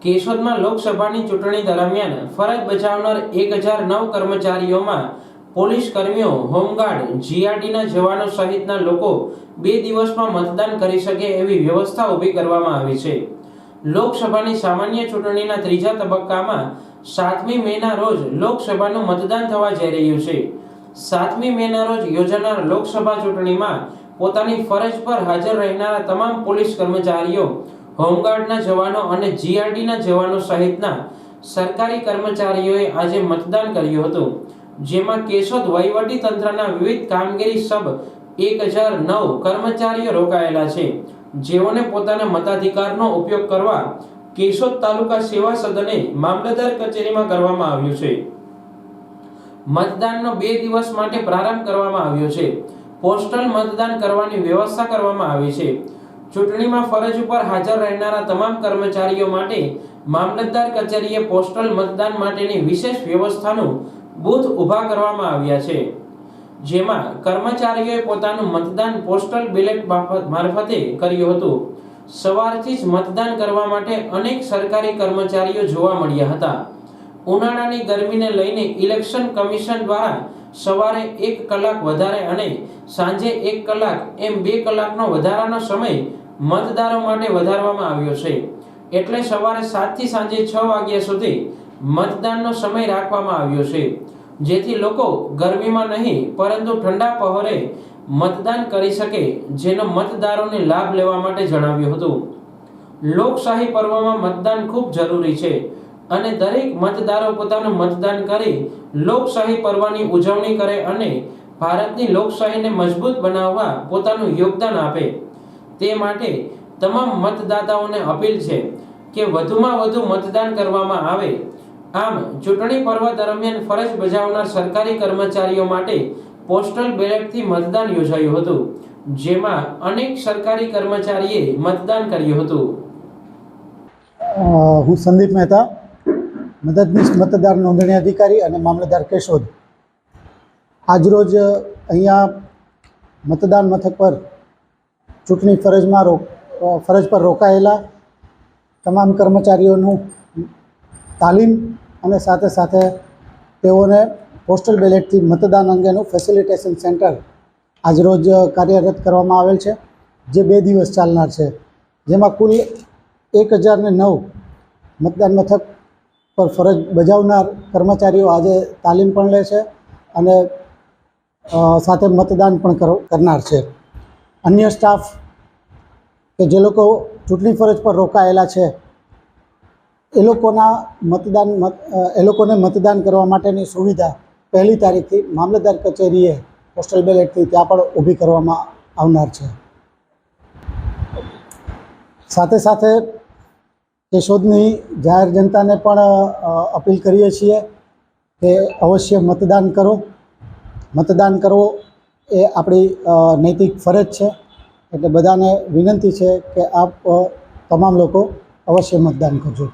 કેશોદમાં લોકસભાની ચૂંટણી દરમિયાન ફરજ બજાવનાર 1009 કર્મચારીઓમાં પોલીસ કર્મીઓ, હોમગાર્ડ, જીઆરડીના જવાનો સહિતના લોકો 2 દિવસમાં મતદાન કરી શકે એવી વ્યવસ્થા ઊભી કરવામાં આવી છે। લોકસભાની સામાન્ય ચૂંટણીના ત્રીજા તબક્કામાં 7મી મેના રોજ લોકસભાનું મતદાન થવા જઈ રહ્યું છે। 7મી મેના રોજ યોજાનાર લોકસભા ચૂંટણીમાં પોતાની ફરજ પર હાજર રહેનારા તમામ પોલીસ કર્મચારીઓ, હોમગાર્ડના જવાનો અને જીઆરડીના જવાનો સહિતના સરકારી કર્મચારીઓએ આજે મતદાન કર્યું હતું, જેમાં કેશોદ વહીવટી તંત્રના વિવિધ કામગીરી સબ 1009 કર્મચારીઓ રોકાયેલા છે, જેઓને પોતાના મતાધિકારનો ઉપયોગ કરવા કેશોદ તાલુકા સેવા સદને મામલતદાર કચેરીમાં કરવામાં આવ્યું છે। મતદાનનો 2 દિવસ માટે પ્રારંભ કરવામાં આવ્યો છે। પોસ્ટલ મતદાન કરવાની વ્યવસ્થા કરવામાં આવી છે। ચૂંટણીમાં ફરજ ઉપર હાજર રહેનારા તમામ કર્મચારીઓ માટે મામલતદાર કચેરીએ પોસ્ટલ મતદાન માટેની વિશેષ વ્યવસ્થાનું બૂથ ઊભા કરવામાં આવ્યા છે, જેમાં કર્મચારીઓએ પોતાનું મતદાન પોસ્ટલ બેલેટ મારફતે કર્યું હતું। સવારથી જ મતદાન કરવા માટે અનેક સરકારી કર્મચારીઓ જોવા મળ્યા હતા। ઉનાળાની ગરમીને લઈને ઇલેક્શન કમિશન દ્વારા સવારે 1 કલાક વધારે અને સાંજે 1 કલાક એમ 2 કલાકનો વધારાનો સમય મતદારો માટે વધારવામાં આવ્યો છે, એટલે સવારે 7 થી સાંજે 6 વાગ્યા સુધી મતદાનનો સમય રાખવામાં આવ્યો છે, જેથી લોકો ગરમીમાં નહીં પરંતુ ઠંડા પહોરે મતદાન કરી શકે, જેનો મતદારોને લાભ લેવા માટે જણાવ્યું હતું। લોકશાહી પર્વમાં મતદાન ખૂબ જરૂરી છે અને દરેક મતદારો પોતાનું મતદાન કરી લોકશાહી પર્વની ઉજવણી કરે અને ભારતની લોકશાહીને મજબૂત બનાવવા પોતાનું યોગદાન આપે, તે માટે તમામ મતદાતાઓને અપીલ છે કે વધુમાં વધુ મતદાન કરવામાં આવે। આમ ચૂંટણી પર્વ દરમિયાન ફરજ બજાવનાર સરકારી કર્મચારીઓ માટે પોસ્ટલ બેલેટથી મતદાન યોજાયું હતું, જેમાં અનેક સરકારી કર્મચારીએ મતદાન કર્યું હતું। હું સંદીપ મહેતા, મદદનીશ મતદાર નોંધણી અધિકારી અને મામલતદાર કેશોદ। આજરોજ અહીંયા મતદાન મથક પર ચૂંટણી ફરજ પર રોકાયેલા તમામ કર્મચારીઓનું તાલીમ અને સાથે સાથે તેઓને પોસ્ટલ બેલેટથી મતદાન અંગેનું ફેસિલિટેશન સેન્ટર આજરોજ કાર્યરત કરવામાં આવેલ છે, જે 2 દિવસ ચાલનાર છે, જેમાં કુલ 1009 મતદાન મથક પર ફરજ બજાવનાર કર્મચારીઓ આજે તાલીમ પણ લે છે અને સાથે મતદાન પણ કરનાર છે। અન્ય સ્ટાફ કે જે લોકો ચૂંટણી ફરજ પર રોકાયેલા છે એ લોકોને મતદાન કરવા માટેની સુવિધા 1લી તારીખથી મામલતદાર કચેરીએ પોસ્ટલ બેલેટથી ત્યાં પણ ઊભી કરવામાં આવનાર છે। સાથે સાથે કેશોદની જાહેર જનતાને પણ અપીલ કરીએ છીએ કે અવશ્ય મતદાન કરો। મતદાન કરવો એ આપણી નૈતિક ફરજ છે, એટલે બધાને વિનંતી છે કે આપ તમામ લોકો અવશ્ય મતદાન કરજો।